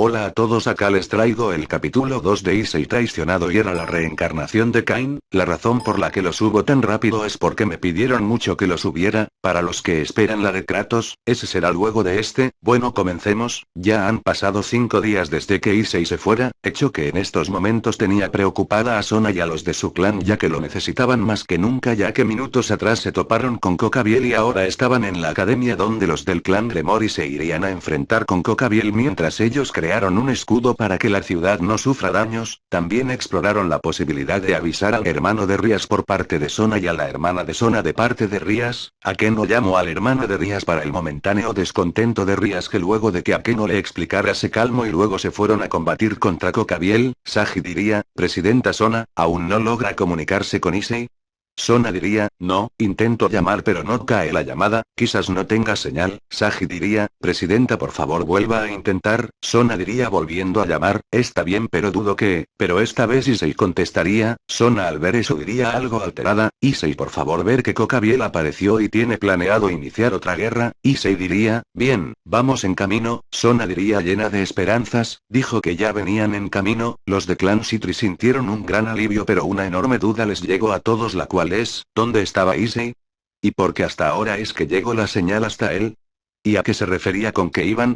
Hola a todos, acá les traigo el capítulo 2 de Issei traicionado y era la reencarnación de Cain. La razón por la que lo subo tan rápido es porque me pidieron mucho que lo subiera. Para los que esperan la de Kratos, ese será luego de este. Bueno, comencemos. Ya han pasado 5 días desde que Issei se fuera, hecho que en estos momentos tenía preocupada a Sona y a los de su clan, ya que lo necesitaban más que nunca, ya que minutos atrás se toparon con Cocabiel y ahora estaban en la academia donde los del clan Gremori se irían a enfrentar con Cocabiel mientras ellos crearon un escudo para que la ciudad no sufra daños. También exploraron la posibilidad de avisar al hermano de Rías por parte de Sona y a la hermana de Sona de parte de Rías. Akeno llamó al hermano de Rías para el momentáneo descontento de Rías, que luego de que Akeno le explicara se calmó y luego se fueron a combatir contra Cocabiel. Sagi diría, presidenta Sona, ¿aún no logra comunicarse con Issei? Sona diría, no, intento llamar pero no cae la llamada, quizás no tenga señal. Sagi diría, presidenta por favor vuelva a intentar. Sona diría volviendo a llamar, está bien pero dudo que, pero esta vez Issei contestaría. Sona al ver eso diría algo alterada, Issei por favor ver que Cocabiel apareció y tiene planeado iniciar otra guerra. Issei diría, bien, vamos en camino. Sona diría llena de esperanzas, dijo que ya venían en camino. Los de clan Citri sintieron un gran alivio pero una enorme duda les llegó a todos, la cual es, ¿dónde estaba Issei? ¿Y por qué hasta ahora es que llegó la señal hasta él? ¿Y a qué se refería con que iban?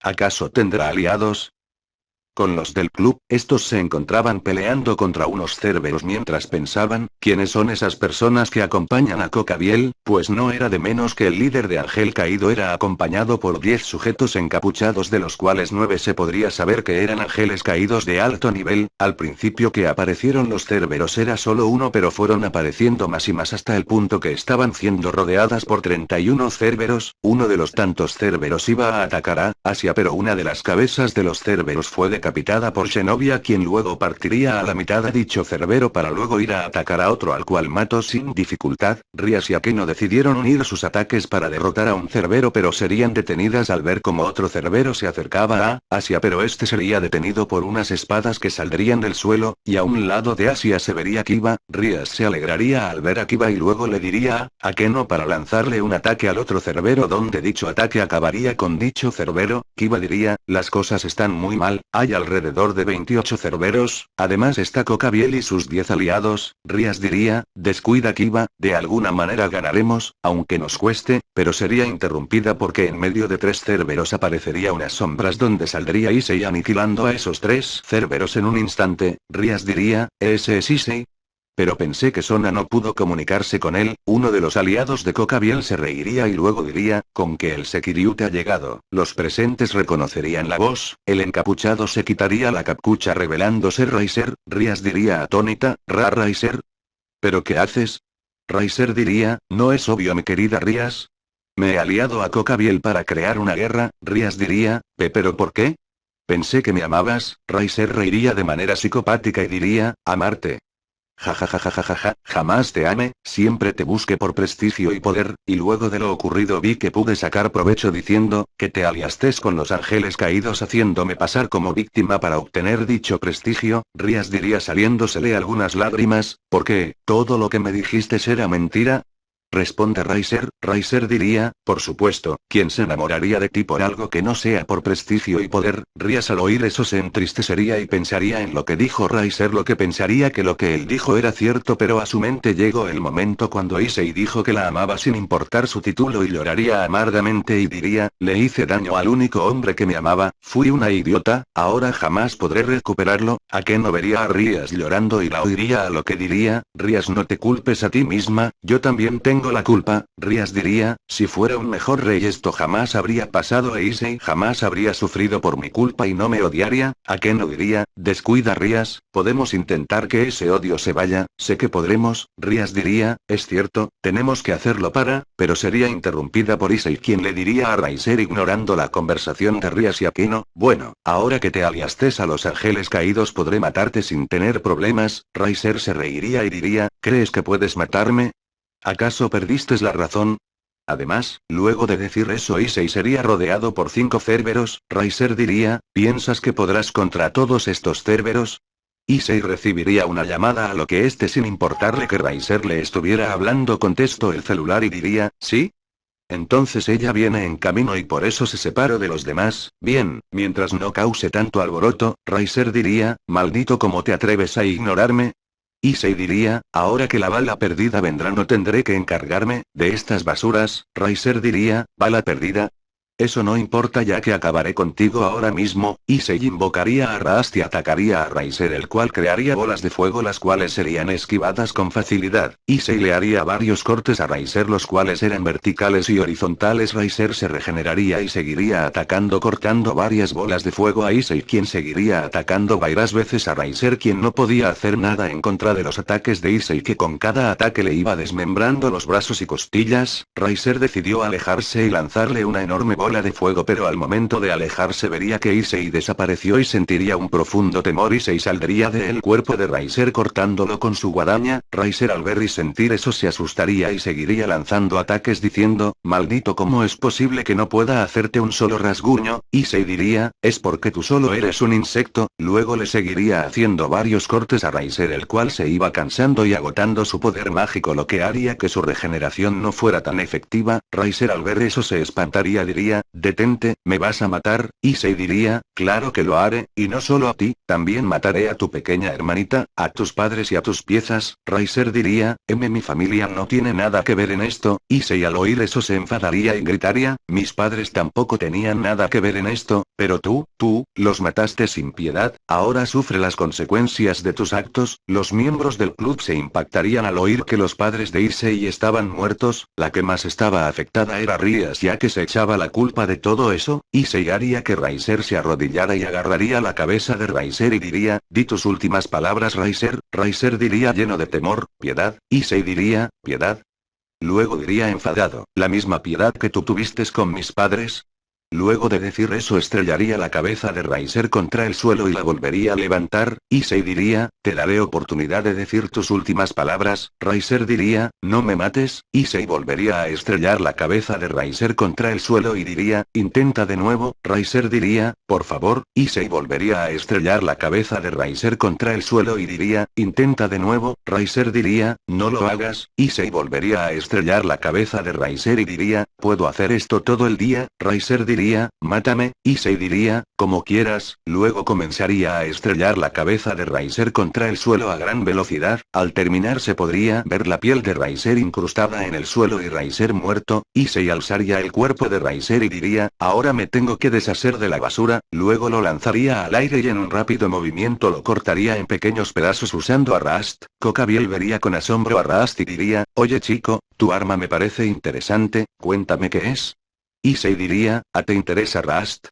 ¿Acaso tendrá aliados? Con los del club, estos se encontraban peleando contra unos cérberos mientras pensaban, ¿quiénes son esas personas que acompañan a Cocabiel? Pues no era de menos que el líder de Ángel Caído era acompañado por 10 sujetos encapuchados, de los cuales 9 se podría saber que eran ángeles caídos de alto nivel. Al principio que aparecieron los cérberos era solo uno, pero fueron apareciendo más y más hasta el punto que estaban siendo rodeadas por 31 cérberos. Uno de los tantos cérberos iba a atacar a Asia, pero una de las cabezas de los cérberos fue decapitada por Zenobia, quien luego partiría a la mitad a dicho cerbero para luego ir a atacar a otro, al cual mató sin dificultad. Rías y Akeno decidieron unir sus ataques para derrotar a un cerbero, pero serían detenidas al ver como otro cerbero se acercaba a Asia, pero este sería detenido por unas espadas que saldrían del suelo, y a un lado de Asia se vería Kiba. Rías se alegraría al ver a Kiba y luego le diría a Akeno para lanzarle un ataque al otro cerbero, donde dicho ataque acabaría con dicho cerbero. Kiba diría, las cosas están muy mal, hay alrededor de 28 cerberos, además está Cocabiel y sus 10 aliados. Rías diría, descuida Kiba, de alguna manera ganaremos, aunque nos cueste, pero sería interrumpida porque en medio de 3 cerberos aparecería unas sombras donde saldría Issei aniquilando a esos 3 cerberos en un instante. Rías diría, ¿ese es Issei? Pero pensé que Sona no pudo comunicarse con él. Uno de los aliados de Cocabiel se reiría y luego diría, con que el Sekiryu te ha llegado. Los presentes reconocerían la voz, el encapuchado se quitaría la capucha revelándose Raiser. Rías diría atónita, Raiser. ¿Pero qué haces? Raiser diría, ¿no es obvio mi querida Rías? Me he aliado a Cocabiel para crear una guerra. Rías diría, ¿pero por qué? Pensé que me amabas. Raiser reiría de manera psicopática y diría, amarte. Ja, jamás te amé, siempre te busqué por prestigio y poder, y luego de lo ocurrido vi que pude sacar provecho diciendo, que te aliaste con los ángeles caídos haciéndome pasar como víctima para obtener dicho prestigio. Rías diría saliéndosele algunas lágrimas, ¿por qué? ¿Todo lo que me dijiste era mentira? Responde Raiser. Raiser diría, por supuesto, ¿quién se enamoraría de ti por algo que no sea por prestigio y poder? Rías al oír eso se entristecería y pensaría en lo que dijo Raiser, lo que pensaría que lo que él dijo era cierto, pero a su mente llegó el momento cuando Issei dijo que la amaba sin importar su título y lloraría amargamente y diría, le hice daño al único hombre que me amaba, fui una idiota, ahora jamás podré recuperarlo. Akeno vería a Rías llorando y la oiría, a lo que diría, Rías no te culpes a ti misma, yo también tengo la culpa. Rías diría, si fuera un mejor rey esto jamás habría pasado e Issei jamás habría sufrido por mi culpa y no me odiaría. Akeno diría, descuida Rías, podemos intentar que ese odio se vaya, sé que podremos. Rías diría, es cierto, tenemos que hacerlo pero sería interrumpida por Issei, quien le diría a Raiser ignorando la conversación de Rías y Akeno, bueno, ahora que te aliastes a los ángeles caídos podré matarte sin tener problemas. Raiser se reiría y diría, ¿crees que puedes matarme? ¿Acaso perdiste la razón? Además, luego de decir eso Issei sería rodeado por 5 cérberos. Raiser diría, ¿piensas que podrás contra todos estos cérberos? Issei recibiría una llamada, a lo que sin importarle que Raiser le estuviera hablando contestó el celular y diría, ¿sí? Entonces ella viene en camino y por eso se separó de los demás. Bien, mientras no cause tanto alboroto, Riser diría, maldito cómo te atreves a ignorarme. Issei diría, ahora que la bala perdida vendrá no tendré que encargarme de estas basuras. Riser diría, ¿bala perdida? Eso no importa ya que acabaré contigo ahora mismo. Issei invocaría a Rast y atacaría a Riser, el cual crearía bolas de fuego las cuales serían esquivadas con facilidad. Issei le haría varios cortes a Riser los cuales eran verticales y horizontales. Riser se regeneraría y seguiría atacando cortando varias bolas de fuego a Issei, quien seguiría atacando varias veces a Riser, quien no podía hacer nada en contra de los ataques de Issei, que con cada ataque le iba desmembrando los brazos y costillas. Riser decidió alejarse y lanzarle una enorme bola de fuego, pero al momento de alejarse vería que Issei desapareció y sentiría un profundo temor. Issei saldría del cuerpo de Riser cortándolo con su guadaña. Riser al ver y sentir eso se asustaría y seguiría lanzando ataques diciendo, maldito cómo es posible que no pueda hacerte un solo rasguño. Issei diría, es porque tú solo eres un insecto. Luego le seguiría haciendo varios cortes a Riser, el cual se iba cansando y agotando su poder mágico, lo que haría que su regeneración no fuera tan efectiva. Riser al ver eso se espantaría, diría, detente, ¿me vas a matar? Issei diría, claro que lo haré, y no solo a ti, también mataré a tu pequeña hermanita, a tus padres y a tus piezas. Riser diría, mi familia no tiene nada que ver en esto. Issei al oír eso se enfadaría y gritaría, mis padres tampoco tenían nada que ver en esto, pero tú, los mataste sin piedad, ahora sufre las consecuencias de tus actos. Los miembros del club se impactarían al oír que los padres de Issei estaban muertos. La que más estaba afectada era Rias, ya que se echaba la culpa de todo eso. Issei haría que Riser se arrodillara y agarraría la cabeza de Riser y diría, di tus últimas palabras Riser. Riser diría lleno de temor, piedad. Issei diría, piedad. Luego diría enfadado, la misma piedad que tú tuviste con mis padres. Luego de decir eso estrellaría la cabeza de Riser contra el suelo y la volvería a levantar. Issei diría, te daré oportunidad de decir tus últimas palabras. Riser diría, no me mates. Issei volvería a estrellar la cabeza de Riser contra el suelo y diría, intenta de nuevo. Riser diría, por favor. Issei volvería a estrellar la cabeza de Riser contra el suelo y diría, intenta de nuevo. Riser diría, no lo hagas. Issei volvería a estrellar la cabeza de Riser y diría, puedo hacer esto todo el día. Riser diría, mátame. Issei diría, como quieras. Luego comenzaría a estrellar la cabeza de Riser contra el suelo a gran velocidad. Al terminar se podría ver la piel de Riser incrustada en el suelo y Riser muerto. Issei alzaría el cuerpo de Riser y diría, ahora me tengo que deshacer de la basura. Luego lo lanzaría al aire y en un rápido movimiento lo cortaría en pequeños pedazos usando a Rast. Cocabiel vería con asombro a Rast y diría, oye chico, tu arma me parece interesante, cuéntame qué es. Issei diría, ¿te interesa Rast?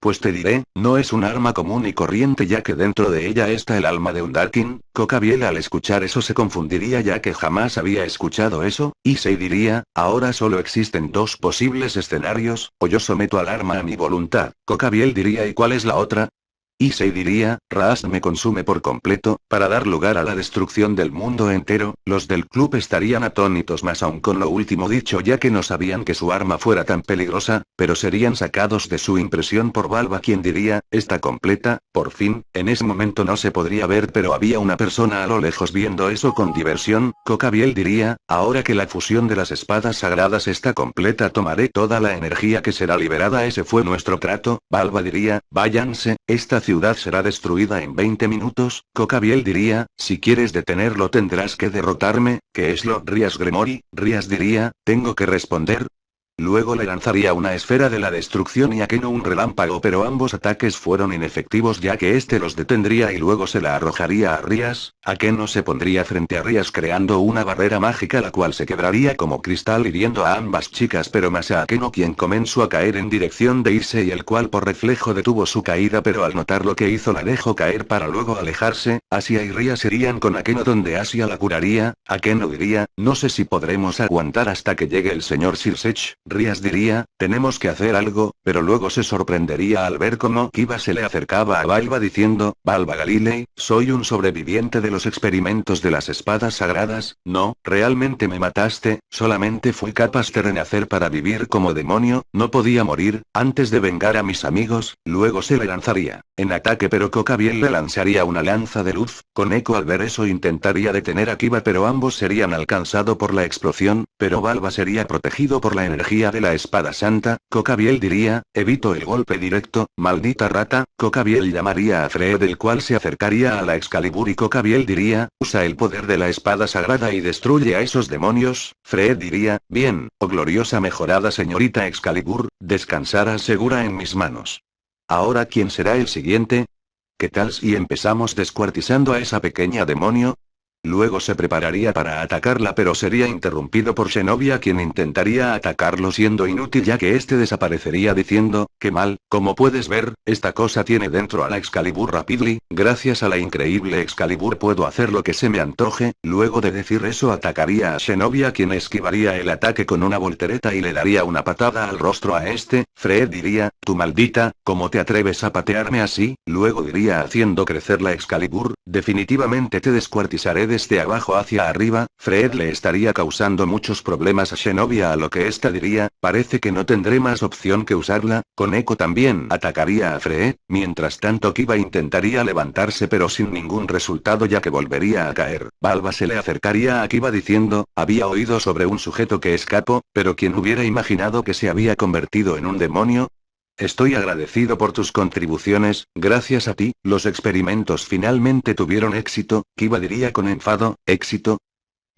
Pues te diré, no es un arma común y corriente ya que dentro de ella está el alma de un Darkin. Cocabiel al escuchar eso se confundiría ya que jamás había escuchado eso. Issei diría, ahora solo existen dos posibles escenarios, o yo someto al arma a mi voluntad. Cocabiel diría, ¿y cuál es la otra? Issei diría, Rast me consume por completo, para dar lugar a la destrucción del mundo entero. Los del club estarían atónitos más aún con lo último dicho ya que no sabían que su arma fuera tan peligrosa, pero serían sacados de su impresión por Balba, quien diría, está completa, por fin. En ese momento no se podría ver pero había una persona a lo lejos viendo eso con diversión. Cocabiel diría, ahora que la fusión de las espadas sagradas está completa tomaré toda la energía que será liberada, ese fue nuestro trato. Balba diría, váyanse, esta ciudad será destruida en 20 minutos. Cocabiel diría, si quieres detenerlo tendrás que derrotarme. ¿Qué es lo? Rias Gremory. Rias diría, tengo que responder. Luego le lanzaría una esfera de la destrucción y Akeno un relámpago, pero ambos ataques fueron inefectivos ya que este los detendría y luego se la arrojaría a Rias. Akeno se pondría frente a Rias creando una barrera mágica la cual se quebraría como cristal hiriendo a ambas chicas, pero más a Akeno, quien comenzó a caer en dirección de Issei, el cual por reflejo detuvo su caída, pero al notar lo que hizo la dejó caer para luego alejarse. Asia y Rias irían con Akeno donde Asia la curaría. Akeno diría, no sé si podremos aguantar hasta que llegue el señor Sirsech. Rias diría, tenemos que hacer algo, pero luego se sorprendería al ver cómo Kiba se le acercaba a Balba diciendo, Balba Galilei, soy un sobreviviente de los experimentos de las espadas sagradas. No, realmente me mataste, solamente fui capaz de renacer para vivir como demonio, no podía morir, antes de vengar a mis amigos. Luego se le lanzaría en ataque, pero Cocabiel le lanzaría una lanza de luz. Koneko al ver eso intentaría detener a Kiba, pero ambos serían alcanzados por la explosión, pero Balba sería protegido por la energía tecnología de la espada santa, Cocabiel diría, evito el golpe directo, maldita rata, Cocabiel llamaría a Fred el cual se acercaría a la Excalibur y Cocabiel diría, usa el poder de la espada sagrada y destruye a esos demonios, Fred diría, bien, oh gloriosa mejorada señorita Excalibur, descansará segura en mis manos. Ahora ¿quién será el siguiente? ¿Qué tal si empezamos descuartizando a esa pequeña demonio? Luego se prepararía para atacarla pero sería interrumpido por Zenobia quien intentaría atacarlo siendo inútil ya que este desaparecería diciendo, qué mal, como puedes ver, esta cosa tiene dentro a la Excalibur Rapidly, gracias a la increíble Excalibur puedo hacer lo que se me antoje, luego de decir eso atacaría a Zenobia quien esquivaría el ataque con una voltereta y le daría una patada al rostro a este, Fred diría, tu maldita, ¿cómo te atreves a patearme así? Luego diría haciendo crecer la Excalibur, definitivamente te descuartizaré desde abajo hacia arriba, Fred le estaría causando muchos problemas a Zenobia a lo que ésta diría, parece que no tendré más opción que usarla, Koneko también atacaría a Fred, mientras tanto Kiba intentaría levantarse pero sin ningún resultado ya que volvería a caer, Balba se le acercaría a Kiba diciendo, había oído sobre un sujeto que escapó, pero quien hubiera imaginado que se había convertido en un demonio. Estoy agradecido por tus contribuciones, gracias a ti, los experimentos finalmente tuvieron éxito, Kiba diría con enfado, ¿éxito?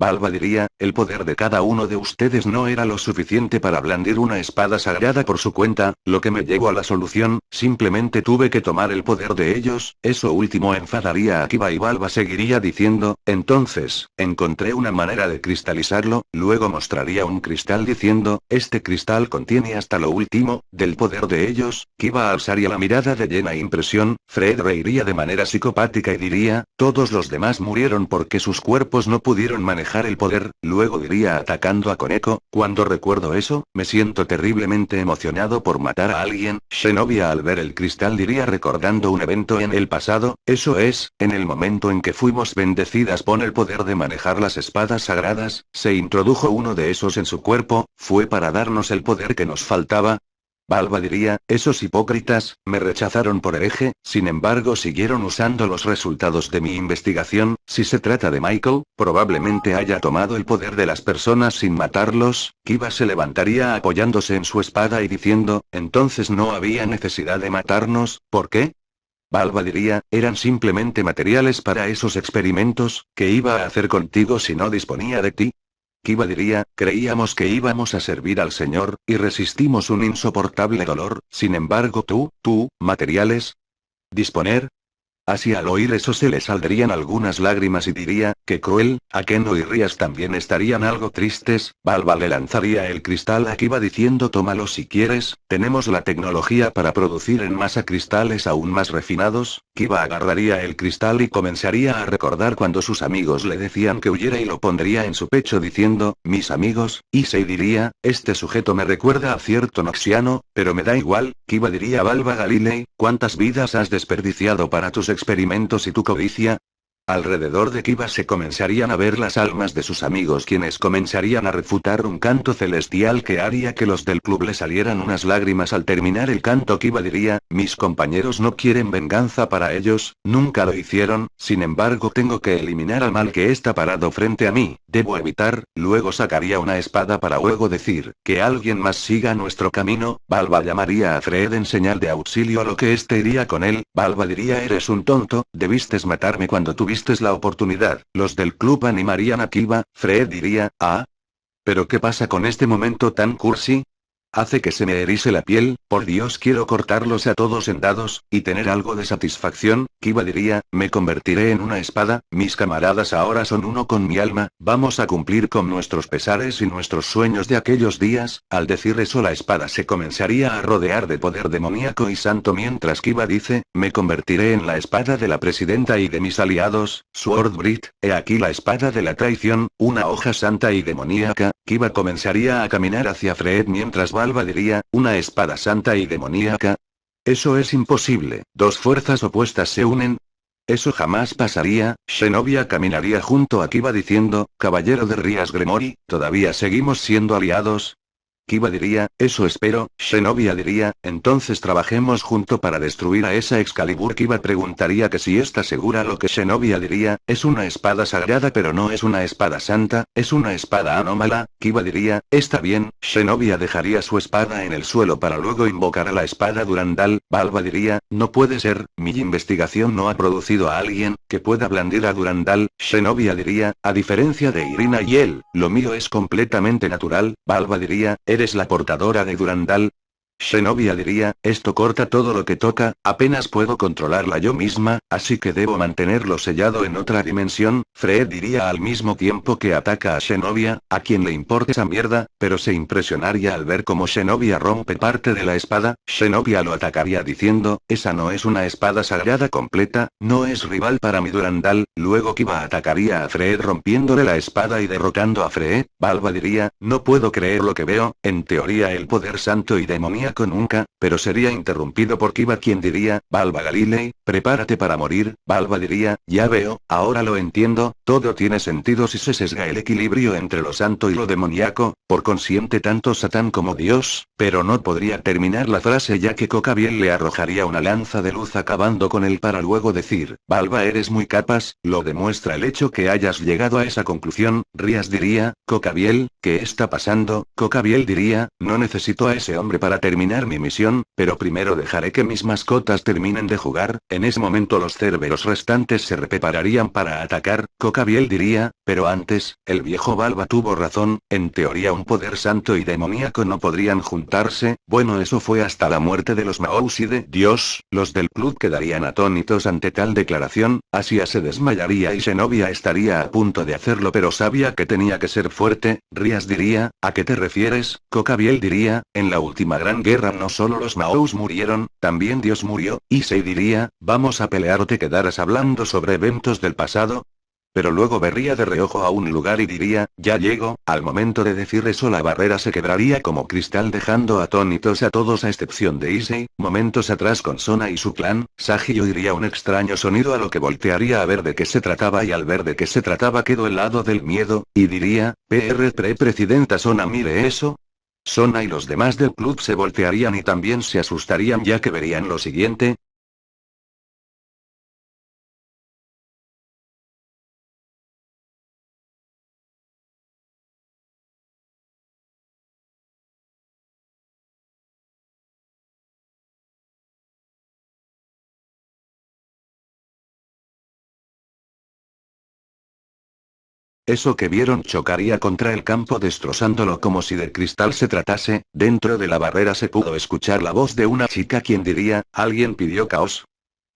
Balba diría, el poder de cada uno de ustedes no era lo suficiente para blandir una espada sagrada por su cuenta, lo que me llevó a la solución, simplemente tuve que tomar el poder de ellos, eso último enfadaría a Kiba y Balba seguiría diciendo, entonces, encontré una manera de cristalizarlo, luego mostraría un cristal diciendo, este cristal contiene hasta lo último, del poder de ellos, Kiba alzaría la mirada de llena impresión, Fred reiría de manera psicopática y diría, todos los demás murieron porque sus cuerpos no pudieron manejar el poder, luego diría atacando a Koneko, cuando recuerdo eso, me siento terriblemente emocionado por matar a alguien, Zenobia al ver el cristal diría recordando un evento en el pasado, eso es, en el momento en que fuimos bendecidas por el poder de manejar las espadas sagradas, se introdujo uno de esos en su cuerpo, fue para darnos el poder que nos faltaba. Balba diría, esos hipócritas, me rechazaron por hereje, sin embargo siguieron usando los resultados de mi investigación, si se trata de Michael, probablemente haya tomado el poder de las personas sin matarlos, Kiba se levantaría apoyándose en su espada y diciendo, entonces no había necesidad de matarnos, ¿por qué? Balba diría, eran simplemente materiales para esos experimentos, ¿qué iba a hacer contigo si no disponía de ti? Kiba diría, creíamos que íbamos a servir al Señor, y resistimos un insoportable dolor, sin embargo tú, materiales. ¿Disponer? Así al oír eso se le saldrían algunas lágrimas y diría, qué cruel, ¿a qué no irías también estarían algo tristes? Balba le lanzaría el cristal a Kiba diciendo tómalo si quieres, tenemos la tecnología para producir en masa cristales aún más refinados, Kiba agarraría el cristal y comenzaría a recordar cuando sus amigos le decían que huyera y lo pondría en su pecho diciendo, mis amigos, Issei diría, este sujeto me recuerda a cierto noxiano, pero me da igual, Kiba diría Balba Galilei, ¿cuántas vidas has desperdiciado para tus experimentos y tu codicia? Alrededor de Kiba se comenzarían a ver las almas de sus amigos quienes comenzarían a refutar un canto celestial que haría que los del club le salieran unas lágrimas al terminar el canto. Kiba diría, mis compañeros no quieren venganza para ellos, nunca lo hicieron, sin embargo tengo que eliminar al mal que está parado frente a mí, debo evitar, luego sacaría una espada para luego decir, que alguien más siga nuestro camino, Balba llamaría a Fred en señal de auxilio a lo que este iría con él, Balba diría eres un tonto, debiste matarme cuando tuviste la oportunidad, los del club animarían a Kiba, Fred diría, ah. ¿Pero qué pasa con este momento tan cursi? Hace que se me erice la piel, por Dios quiero cortarlos a todos en dados, y tener algo de satisfacción, Kiba diría, me convertiré en una espada, mis camaradas ahora son uno con mi alma, vamos a cumplir con nuestros pesares y nuestros sueños de aquellos días, al decir eso la espada se comenzaría a rodear de poder demoníaco y santo mientras Kiba dice, me convertiré en la espada de la presidenta y de mis aliados, Swordbrit, he aquí la espada de la traición, una hoja santa y demoníaca, Kiba comenzaría a caminar hacia Fred mientras Balba diría, una espada santa y demoníaca. Eso es imposible, dos fuerzas opuestas se unen. Eso jamás pasaría, Zenobia caminaría junto a Kiba diciendo, caballero de Rías Gremory, ¿todavía seguimos siendo aliados? Kiba diría, eso espero, Zenobia diría, entonces trabajemos junto para destruir a esa Excalibur. Kiba preguntaría que si está segura, lo que Zenobia diría, es una espada sagrada pero no es una espada santa, es una espada anómala. Kiba diría, está bien, Zenobia dejaría su espada en el suelo para luego invocar a la espada Durandal. Balba diría, no puede ser, mi investigación no ha producido a alguien que pueda blandir a Durandal. Zenobia diría, a diferencia de Irina y él, lo mío es completamente natural. Balba diría, eres la portadora de Durandal. Zenobia diría, esto corta todo lo que toca, apenas puedo controlarla yo misma, así que debo mantenerlo sellado en otra dimensión. Fred diría al mismo tiempo que ataca a Zenobia, a quien le importa esa mierda, pero se impresionaría al ver cómo Zenobia rompe parte de la espada. Zenobia lo atacaría diciendo, esa no es una espada sagrada completa, no es rival para mi Durandal. Luego Kiba atacaría a Fred rompiéndole la espada y derrotando a Fred. Balba diría, no puedo creer lo que veo, en teoría el poder santo y demoníaco nunca, pero sería interrumpido por Kiba, quien diría, Balba Galilei, prepárate para morir. Balba diría, ya veo, ahora lo entiendo, todo tiene sentido si se sesga el equilibrio entre lo santo y lo demoníaco, por consiguiente tanto Satán como Dios, pero no podría terminar la frase ya que Cocabiel le arrojaría una lanza de luz acabando con él para luego decir, Balba eres muy capaz, lo demuestra el hecho que hayas llegado a esa conclusión. Rías diría, Cocabiel, ¿qué está pasando? Cocabiel diría, no necesito a ese hombre para terminar mi misión, pero primero dejaré que mis mascotas terminen de jugar. En ese momento los Cerberos restantes se prepararían para atacar. Cocabiel diría, pero antes, el viejo Balba tuvo razón, en teoría un poder santo y demoníaco no podrían juntarse. Bueno, eso fue hasta la muerte de los Maous y de Dios. Los del club quedarían atónitos ante tal declaración. Asia se desmayaría y Zenobia estaría a punto de hacerlo, pero sabía que tenía que ser fuerte. Rías diría, ¿a qué te refieres? Cocabiel diría, en la última gran guerra no solo los Maous murieron, también Dios murió. Issei diría, ¿vamos a pelear o te quedarás hablando sobre eventos del pasado? Pero luego vería de reojo a un lugar y diría, ya llego. Al momento de decir eso la barrera se quebraría como cristal dejando atónitos a todos a excepción de Issei. Momentos atrás con Sona y su clan, Sagi oiría un extraño sonido a lo que voltearía a ver de qué se trataba y al ver de qué se trataba quedó helado del miedo, y diría, presidenta Sona mire eso. Sona y los demás del club se voltearían y también se asustarían ya que verían lo siguiente. Eso que vieron chocaría contra el campo destrozándolo como si de cristal se tratase. Dentro de la barrera se pudo escuchar la voz de una chica quien diría, alguien pidió caos.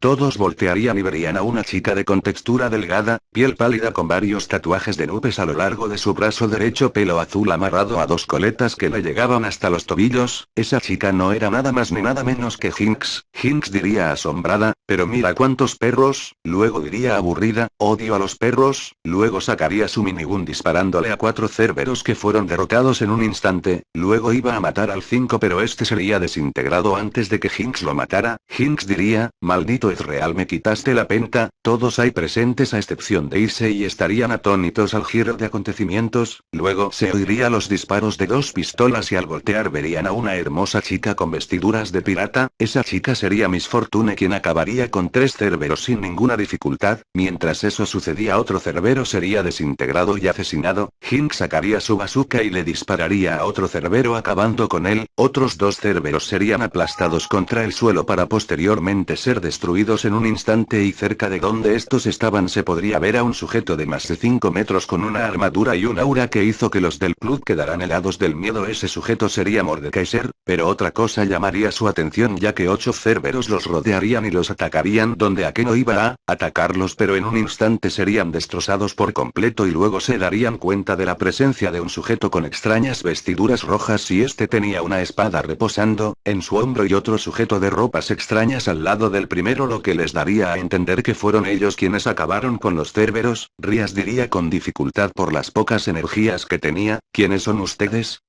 Todos voltearían y verían a una chica de contextura delgada, piel pálida con varios tatuajes de nubes a lo largo de su brazo derecho, pelo azul amarrado a dos coletas que le llegaban hasta los tobillos. Esa chica no era nada más ni nada menos que Jinx. Jinx diría asombrada, pero mira cuántos perros. Luego diría aburrida, odio a los perros. Luego sacaría su minigun disparándole a 4 Cerberos que fueron derrotados en un instante. Luego iba a matar al 5 pero este sería desintegrado antes de que Jinx lo matara. Jinx diría, maldito es real, me quitaste la penta. Todos ahí presentes a excepción de Issei estarían atónitos al giro de acontecimientos. Luego se oiría los disparos de 2 pistolas y al voltear verían a una hermosa chica con vestiduras de pirata. Esa chica sería Miss Fortune quien acabaría con 3 Cerberos sin ninguna dificultad. Mientras eso sucedía otro Cerbero sería desintegrado y asesinado. Jinx sacaría su bazooka y le dispararía a otro Cerbero acabando con él. Otros 2 Cerberos serían aplastados contra el suelo para posteriormente ser destruidos en un instante y cerca de donde estos estaban se podría ver a un sujeto de más de 5 metros con una armadura y un aura que hizo que los del club quedaran helados del miedo. Ese sujeto sería Mordekaiser, pero otra cosa llamaría su atención ya que 8 Cerberos los rodearían y los atacarían donde Akeno iba a atacarlos pero en un instante serían destrozados por completo y luego se darían cuenta de la presencia de un sujeto con extrañas vestiduras rojas y este tenía una espada reposando en su hombro y otro sujeto de ropas extrañas al lado del primero, lo que les daría a entender que fueron ellos quienes acabaron con los Cerberos. Rías diría con dificultad por las pocas energías que tenía, ¿quiénes son ustedes?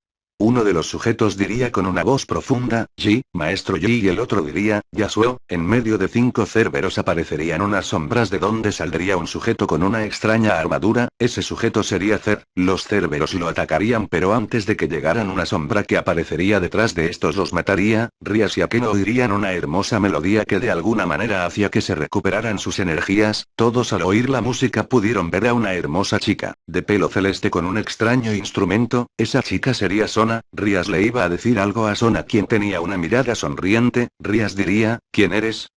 Uno de los sujetos diría con una voz profunda, Yi, maestro Yi, y el otro diría, Yasuo. En medio de 5 Cerberos aparecerían unas sombras de donde saldría un sujeto con una extraña armadura, ese sujeto sería Cer. Los Cerberos lo atacarían, pero antes de que llegaran una sombra que aparecería detrás de estos los mataría. Rias y Aken oirían una hermosa melodía que de alguna manera hacía que se recuperaran sus energías. Todos al oír la música pudieron ver a una hermosa chica, de pelo celeste con un extraño instrumento. Esa chica sería Sona. Rias le iba a decir algo a Sona, quien tenía una mirada sonriente. Rias diría, ¿quién eres?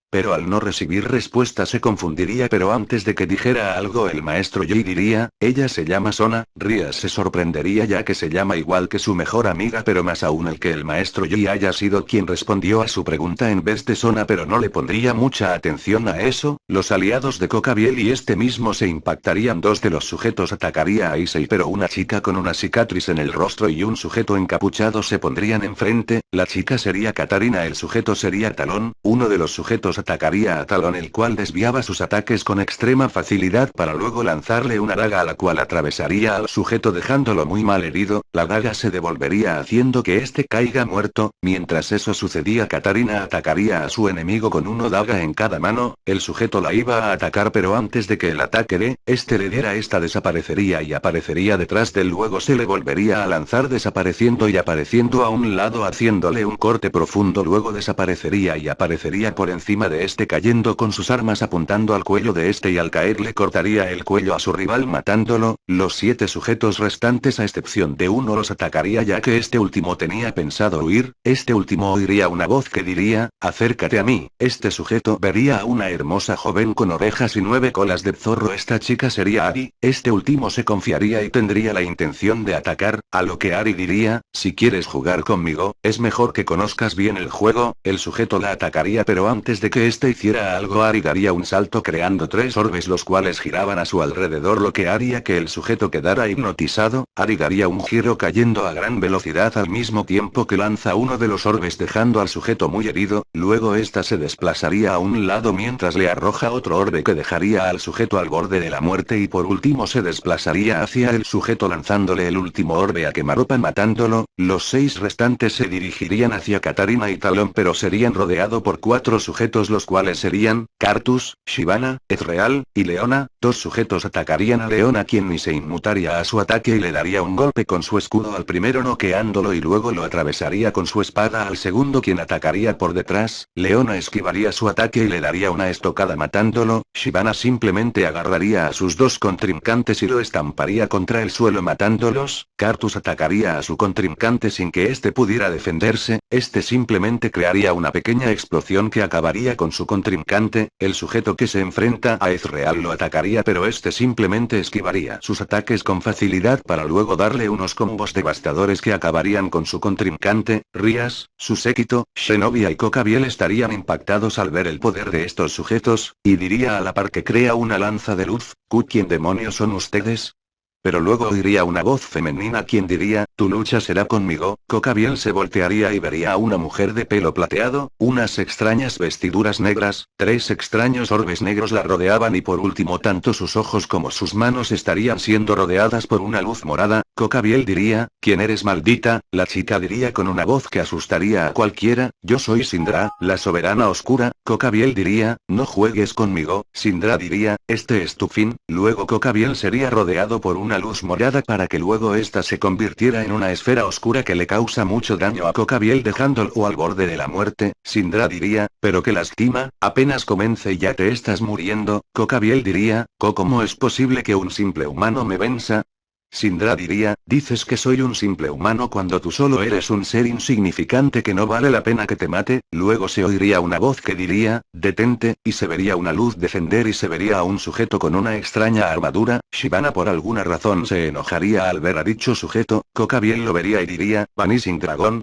Pero al no recibir respuesta se confundiría, pero antes de que dijera algo el maestro Yi diría, ella se llama Sona. Rias se sorprendería ya que se llama igual que su mejor amiga, pero más aún el que el maestro Yi haya sido quien respondió a su pregunta en vez de Sona, pero no le pondría mucha atención a eso. Los aliados de Cocabiel y este mismo se impactarían. Dos de los sujetos atacaría a Issei, pero una chica con una cicatriz en el rostro y un sujeto encapuchado se pondrían enfrente. La chica sería Katarina, el sujeto sería Talón. Uno de los sujetos atacaría a Talón, el cual desviaba sus ataques con extrema facilidad para luego lanzarle una daga a la cual atravesaría al sujeto dejándolo muy mal herido. La daga se devolvería haciendo que éste caiga muerto. Mientras eso sucedía, Katarina atacaría a su enemigo con una daga en cada mano. El sujeto la iba a atacar, pero antes de que el ataque le diera, esta desaparecería y aparecería detrás de él. Luego se le volvería a lanzar desapareciendo y apareciendo a un lado haciéndole un corte profundo. Luego desaparecería y aparecería por encima de este cayendo con sus armas apuntando al cuello de este, y al caer le cortaría el cuello a su rival matándolo. Los 7 sujetos restantes a excepción de uno los atacaría ya que este último tenía pensado huir. Este último oiría una voz que diría, acércate a mí. Este sujeto vería a una hermosa joven con orejas y 9 colas de zorro. Esta chica sería Ari. Este último se confiaría y tendría la intención de atacar, a lo que Ari diría, si quieres jugar conmigo, es mejor que conozcas bien el juego. El sujeto la atacaría, pero antes de que este hiciera algo, Ari daría un salto creando 3 orbes los cuales giraban a su alrededor, lo que haría que el sujeto quedara hipnotizado. Ari daría un giro cayendo a gran velocidad al mismo tiempo que lanza uno de los orbes dejando al sujeto muy herido. Luego esta se desplazaría a un lado mientras le arroja otro orbe que dejaría al sujeto al borde de la muerte, y por último se desplazaría hacia el sujeto lanzándole el último orbe a quemarropa matándolo. Los 6 restantes se dirigirían hacia Katarina y Talón, pero serían rodeados por 4 sujetos los cuales serían Cartus, Shyvana, Ezreal y Leona. 2 sujetos atacarían a Leona, quien ni se inmutaría a su ataque y le daría un golpe con su escudo al primero noqueándolo y luego lo atravesaría con su espada al segundo, quien atacaría por detrás. Leona esquivaría su ataque y le daría una estocada matándolo. Shyvana simplemente agarraría a sus 2 contrincantes y lo estamparía contra el suelo matándolos. Cartus atacaría a su contrincante sin que éste pudiera defenderse. Este simplemente crearía una pequeña explosión que acabaría con su contrincante. El sujeto que se enfrenta a Ezreal lo atacaría, pero este simplemente esquivaría sus ataques con facilidad para luego darle unos combos devastadores que acabarían con su contrincante. Rias, su séquito, Xenobia y Cocabiel estarían impactados al ver el poder de estos sujetos, y diría a la par que crea una lanza de luz, ¿quién demonios son ustedes? Pero luego oiría una voz femenina quien diría, tu lucha será conmigo. Cocabiel se voltearía y vería a una mujer de pelo plateado, unas extrañas vestiduras negras, 3 extraños orbes negros la rodeaban y por último tanto sus ojos como sus manos estarían siendo rodeadas por una luz morada. Cocabiel diría, ¿quién eres, maldita? La chica diría con una voz que asustaría a cualquiera, yo soy Syndra, la soberana oscura. Cocabiel diría, no juegues conmigo. Syndra diría, este es tu fin. Luego Cocabiel sería rodeado por una luz morada para que luego esta se convirtiera en una esfera oscura que le causa mucho daño a Cocabiel dejándolo al borde de la muerte. Syndra diría, pero que lastima, apenas comience y ya te estás muriendo. Cocabiel diría, ¿cómo es posible que un simple humano me venza? Syndra diría, dices que soy un simple humano cuando tú solo eres un ser insignificante que no vale la pena que te mate. Luego se oiría una voz que diría, detente, y se vería una luz descender y se vería a un sujeto con una extraña armadura. Shyvana por alguna razón se enojaría al ver a dicho sujeto. Cocabiel lo vería y diría, Vanishing Dragon.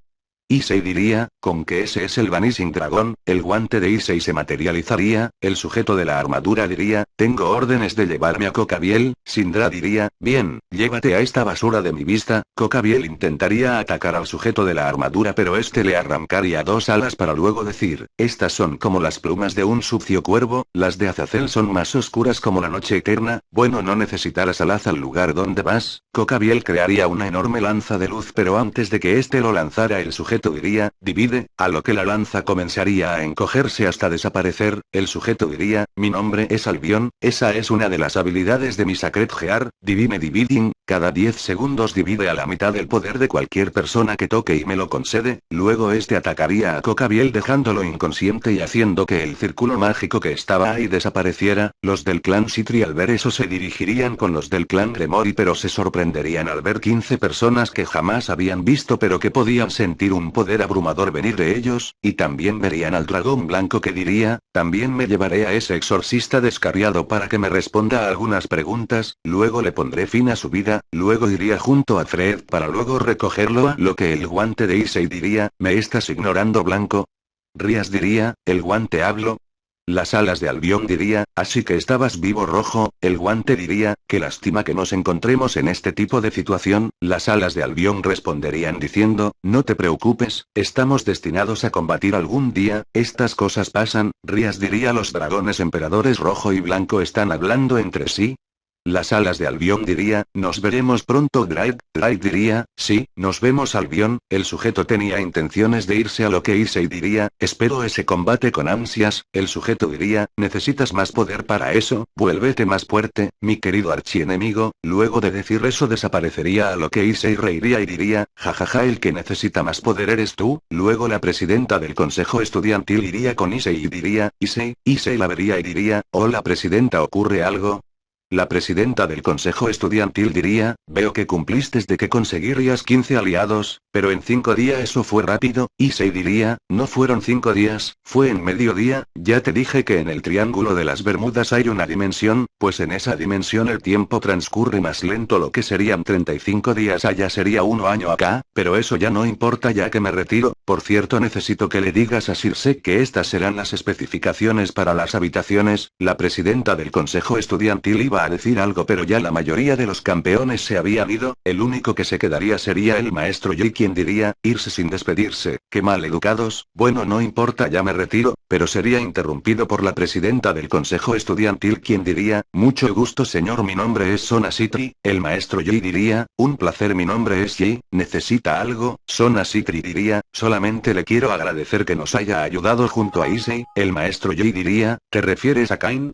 Issei diría, con que ese es el Vanishing Dragon, el guante de Issei se materializaría, el sujeto de la armadura diría, tengo órdenes de llevarme a Cocabiel, Sindra diría, bien, llévate a esta basura de mi vista, Cocabiel intentaría atacar al sujeto de la armadura pero este le arrancaría dos alas para luego decir, estas son como las plumas de un sucio cuervo, las de Azazel son más oscuras como la noche eterna, bueno no necesitarás alas al lugar donde vas, Cocabiel crearía una enorme lanza de luz pero antes de que este lo lanzara el sujeto diría, divide, a lo que la lanza comenzaría a encogerse hasta desaparecer, el sujeto diría, mi nombre es Albion, esa es una de las habilidades de mi Sacred Gear, Divine Dividing, cada 10 segundos divide a la mitad el poder de cualquier persona que toque y me lo concede, luego este atacaría a Cocabiel dejándolo inconsciente y haciendo que el círculo mágico que estaba ahí desapareciera, los del clan Sitri al ver eso se dirigirían con los del clan Gremori pero se sorprenderían al ver 15 personas que jamás habían visto pero que podían sentir un poder abrumador venir de ellos, y también verían al dragón blanco que diría, también me llevaré a ese exorcista descarriado para que me responda a algunas preguntas, luego le pondré fin a su vida, luego iría junto a Fred para luego recogerlo a lo que el guante de Issei diría, ¿me estás ignorando blanco? Rías diría, el guante hablo. Las alas de Albion diría, así que estabas vivo rojo, el guante diría, qué lástima que nos encontremos en este tipo de situación, las alas de Albion responderían diciendo, no te preocupes, estamos destinados a combatir algún día, estas cosas pasan, Rías diría los dragones emperadores rojo y blanco están hablando entre sí. Las alas de Albion diría, nos veremos pronto Drake diría, sí, nos vemos Albion, el sujeto tenía intenciones de irse a lo que Issei diría, espero ese combate con ansias, el sujeto diría, necesitas más poder para eso, vuélvete más fuerte, mi querido archienemigo, luego de decir eso desaparecería a lo que Issei reiría y diría, jajaja el que necesita más poder eres tú, luego la presidenta del consejo estudiantil iría con Issei y diría, Issei la vería y diría, hola presidenta ¿ocurre algo? La presidenta del consejo estudiantil diría, veo que cumpliste de que conseguirías 15 aliados, pero en 5 días eso fue rápido, Issei diría, no fueron 5 días, fue en mediodía, ya te dije que en el Triángulo de las Bermudas hay una dimensión, pues en esa dimensión el tiempo transcurre más lento lo que serían 35 días allá sería 1 año acá, pero eso ya no importa ya que me retiro, por cierto necesito que le digas a Circe que estas serán las especificaciones para las habitaciones, la presidenta del consejo estudiantil iba a decir algo pero ya la mayoría de los campeones se habían ido, el único que se quedaría sería el maestro Yi quien diría, irse sin despedirse, qué mal educados, bueno no importa ya me retiro, pero sería interrumpido por la presidenta del consejo estudiantil quien diría, mucho gusto señor mi nombre es Sona Sitri, el maestro Yi diría, un placer mi nombre es Yi, ¿necesita algo? Sona Sitri diría, solamente le quiero agradecer que nos haya ayudado junto a Issei, el maestro Yi diría, ¿te refieres a Kain?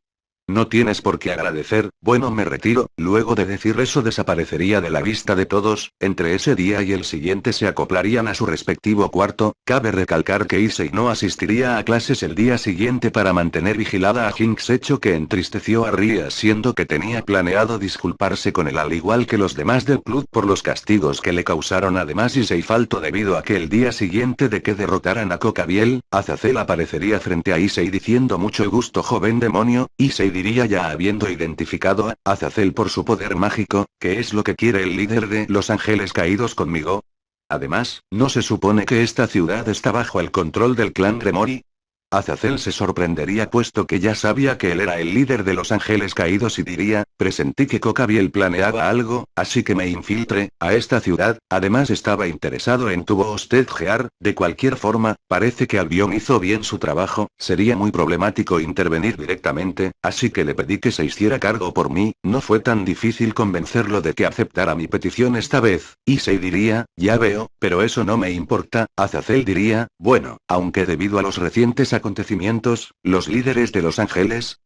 No tienes por qué agradecer, bueno me retiro, luego de decir eso desaparecería de la vista de todos, entre ese día y el siguiente se acoplarían a su respectivo cuarto, cabe recalcar que Issei no asistiría a clases el día siguiente para mantener vigilada a Jinx hecho que entristeció a Ria siendo que tenía planeado disculparse con él al igual que los demás del club por los castigos que le causaron además Issei faltó debido a que el día siguiente de que derrotaran a Cocabiel, Azazel aparecería frente a Issei diciendo mucho gusto joven demonio, Issei diría ya habiendo identificado a Azazel por su poder mágico, ¿qué es lo que quiere el líder de los ángeles caídos conmigo? Además, ¿no se supone que esta ciudad está bajo el control del clan Gremori? Azazel se sorprendería puesto que ya sabía que él era el líder de los ángeles caídos y diría, presentí que Cocabiel planeaba algo, así que me infiltré a esta ciudad, además estaba interesado en tu hostegear, de cualquier forma, parece que Albion hizo bien su trabajo, sería muy problemático intervenir directamente, así que le pedí que se hiciera cargo por mí, no fue tan difícil convencerlo de que aceptara mi petición esta vez, Issei diría, ya veo, pero eso no me importa, Azazel diría, bueno, aunque debido a los recientes acontecimientos, los líderes de los ángeles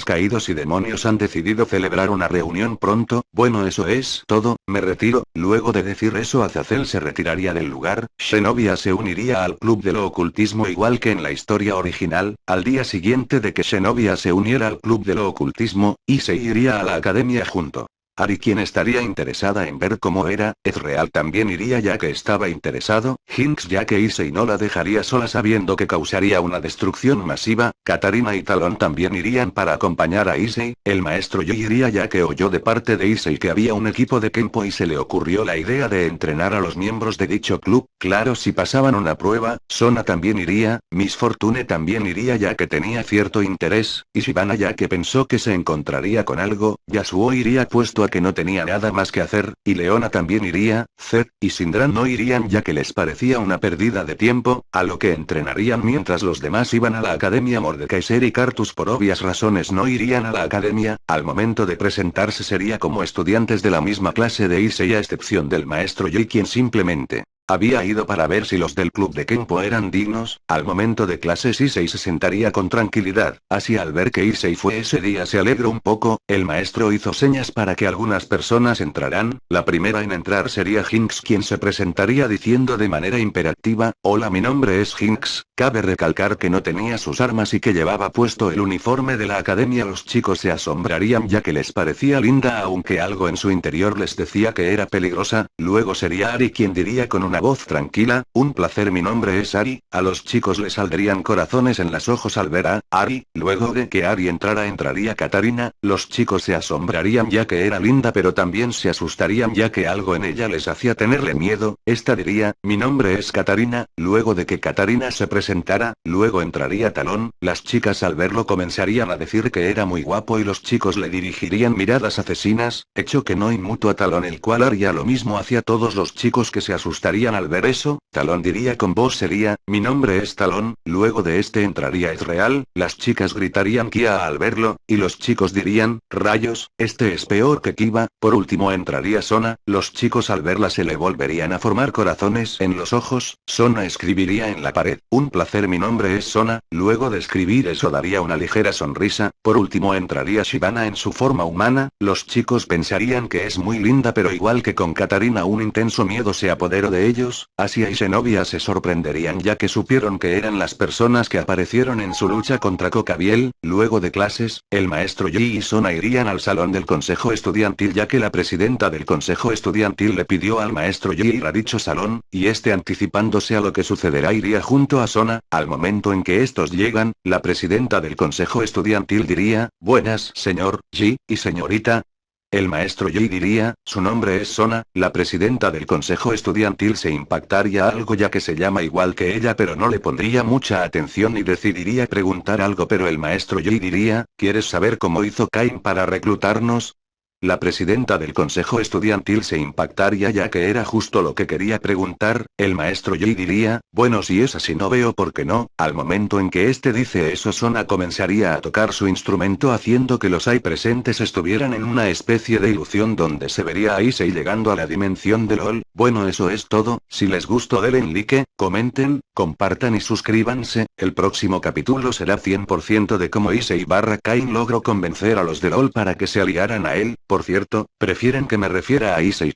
caídos y demonios han decidido celebrar una reunión pronto, bueno eso es todo, me retiro, luego de decir eso Azazel se retiraría del lugar, Zenobia se uniría al club de lo ocultismo igual que en la historia original, al día siguiente de que Zenobia se uniera al club de lo ocultismo, y se iría a la academia junto Ari, quien estaría interesada en ver cómo era, Ezreal también iría ya que estaba interesado, Jinx ya que Issei no la dejaría sola sabiendo que causaría una destrucción masiva, Katarina y Talon también irían para acompañar a Issei, el maestro Yi iría ya que oyó de parte de Issei que había un equipo de Kenpo y se le ocurrió la idea de entrenar a los miembros de dicho club, claro si pasaban una prueba, Sona también iría, Miss Fortune también iría ya que tenía cierto interés, y Shyvana ya que pensó que se encontraría con algo, Yasuo iría puesto a que no tenía nada más que hacer, y Leona también iría, Zed y Syndra no irían ya que les parecía una pérdida de tiempo, a lo que entrenarían mientras los demás iban a la academia. Mordekaiser y Cartus por obvias razones no irían a la academia, al momento de presentarse sería como estudiantes de la misma clase de Issei a excepción del maestro Yi quien simplemente había ido para ver si los del club de Kenpo eran dignos, al momento de clases Issei se sentaría con tranquilidad, así al ver que Issei fue ese día se alegró un poco, el maestro hizo señas para que algunas personas entrarán, la primera en entrar sería Jinx quien se presentaría diciendo de manera imperativa, hola mi nombre es Jinx, cabe recalcar que no tenía sus armas y que llevaba puesto el uniforme de la academia. Los chicos se asombrarían ya que les parecía linda aunque algo en su interior les decía que era peligrosa, luego sería Ari quien diría con una voz tranquila, un placer mi nombre es Ari, a los chicos les saldrían corazones en los ojos al ver a Ari, luego de que Ari entraría Katarina, los chicos se asombrarían ya que era linda pero también se asustarían ya que algo en ella les hacía tenerle miedo, esta diría, mi nombre es Katarina, luego de que Katarina se presentara, luego entraría Talón, las chicas al verlo comenzarían a decir que era muy guapo y los chicos le dirigirían miradas asesinas, hecho que no inmutó a Talón el cual haría lo mismo hacia todos los chicos que se asustarían al ver eso, Talón diría con voz seria, mi nombre es Talón, luego de este entraría Ezreal, las chicas gritarían Kia al verlo, y los chicos dirían, rayos, este es peor que Kiba, por último entraría Sona, los chicos al verla se le volverían a formar corazones en los ojos, Sona escribiría en la pared, un placer mi nombre es Sona, luego de escribir eso daría una ligera sonrisa, por último entraría Shyvana en su forma humana, los chicos pensarían que es muy linda pero igual que con Katarina un intenso miedo se apoderó de ellos, Asia y Zenobia se sorprenderían ya que supieron que eran las personas que aparecieron en su lucha contra Cocabiel, luego de clases, el maestro Yi y Sona irían al salón del consejo estudiantil ya que la presidenta del consejo estudiantil le pidió al maestro Yi ir a dicho salón, y este anticipándose a lo que sucederá iría junto a Sona, al momento en que estos llegan, la presidenta del consejo estudiantil diría, buenas señor Yi, y señorita. El maestro Yi diría, su nombre es Sona, la presidenta del consejo estudiantil se impactaría algo ya que se llama igual que ella pero no le pondría mucha atención y decidiría preguntar algo pero el maestro Yi diría, ¿quieres saber cómo hizo Kain para reclutarnos? La presidenta del consejo estudiantil se impactaría ya que era justo lo que quería preguntar, el maestro Yi diría, bueno si es así no veo por qué no, al momento en que este dice eso Sona comenzaría a tocar su instrumento haciendo que los ahí presentes estuvieran en una especie de ilusión donde se vería a Issei llegando a la dimensión de LOL, bueno eso es todo, si les gustó denle like, comenten, compartan y suscríbanse, el próximo capítulo será 100% de cómo Issei barra Kain logró convencer a los de LOL para que se aliaran a él. Por cierto, ¿prefieren que me refiera a Issei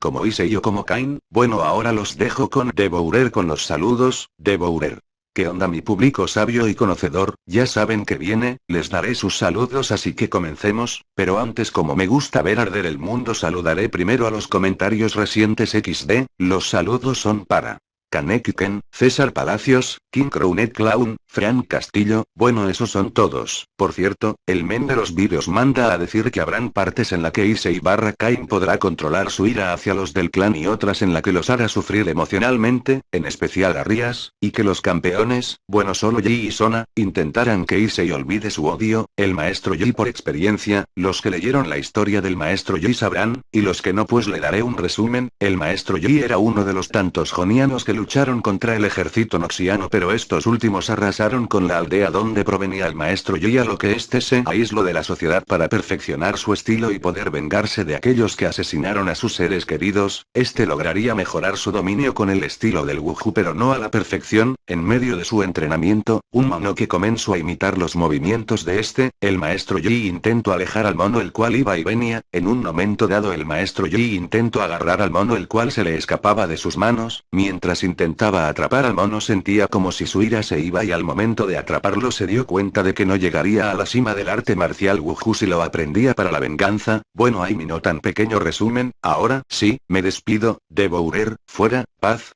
o como Kain? Bueno ahora los dejo con Devourer con los saludos, Devourer. ¿Qué onda mi público sabio y conocedor? Ya saben que viene, les daré sus saludos así que comencemos, pero antes como me gusta ver arder el mundo saludaré primero a los comentarios recientes XD, los saludos son para Kaneki Ken, César Palacios, King Crownet Clown, Fran Castillo, bueno esos son todos. Por cierto, el men de los vídeos manda a decir que habrán partes en la que Issei barra Kain podrá controlar su ira hacia los del clan y otras en la que los hará sufrir emocionalmente, en especial a Rias, y que los campeones, bueno solo Yi y Sona, intentarán que Issei olvide su odio, el maestro Yi por experiencia, los que leyeron la historia del maestro Yi sabrán, y los que no pues le daré un resumen, el maestro Yi era uno de los tantos jonianos que lucharon contra el ejército noxiano pero estos últimos arrasaron con la aldea donde provenía el maestro Yi a lo que este se aisló de la sociedad para perfeccionar su estilo y poder vengarse de aquellos que asesinaron a sus seres queridos, este lograría mejorar su dominio con el estilo del Wuju pero no a la perfección, en medio de su entrenamiento, un mono que comenzó a imitar los movimientos de este, el maestro Yi intentó alejar al mono el cual iba y venía, en un momento dado el maestro Yi intentó agarrar al mono el cual se le escapaba de sus manos, mientras intentaba atrapar al mono sentía como si su ira se iba y al momento de atraparlo se dio cuenta de que no llegaría a la cima del arte marcial Wujuu si lo aprendía para la venganza. Bueno, ahí mi no tan pequeño resumen, ahora sí, me despido, debo huir, fuera, paz,